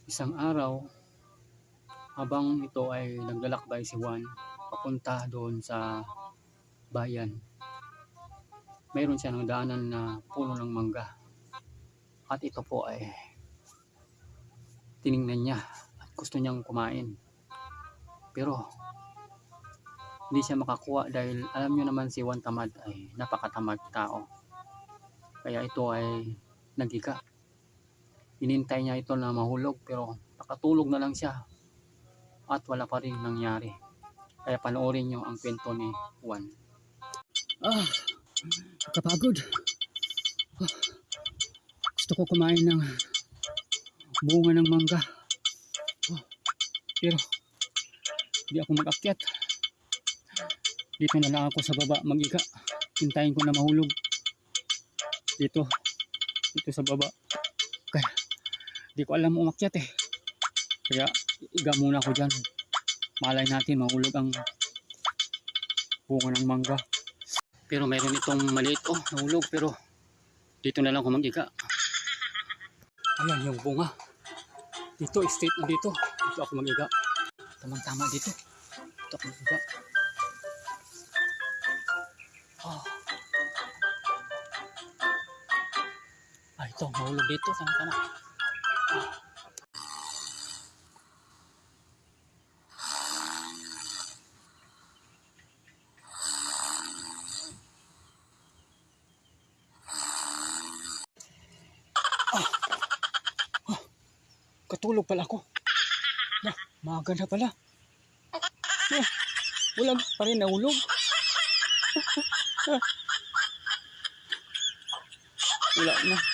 Isang araw, habang ito ay naglalakbay si Juan papunta doon sa bayan, mayroon siya ng daanan na puno ng mangga. At ito po ay tiningnan niya at gusto niyang kumain. Pero hindi siya makakuha dahil alam niyo naman si Juan Tamad ay napakatamad tao. Kaya ito ay naghiga. Inintay niya ito na mahulog pero nakatulog na lang siya at wala pa rin nangyari. Kaya panoorin nyo ang kwento ni Juan. Kapagod. Gusto ko kumain ng bunga ng mangga. Pero hindi ako mag-akyat. Dito na lang ako sa baba mag-iga. Hintayin ko na mahulog. Dito sa baba. Kaya hindi ko alam umakyat eh. Kaya iga muna ako dyan. Malay natin mahulog ang bunga ng mangga. Pero mayroon itong maliit nahulog pero dito na lang ako mag-iga. Ayan yung bunga. Dito, straight na dito. Dito ako mag-iga. Tamang-tama dito. Dito ako mag-iga. Ito, mahulog dito. Tama-tama. Katulog pala ako. Maaga na pala. Wala pa rin nahulog. Wala na.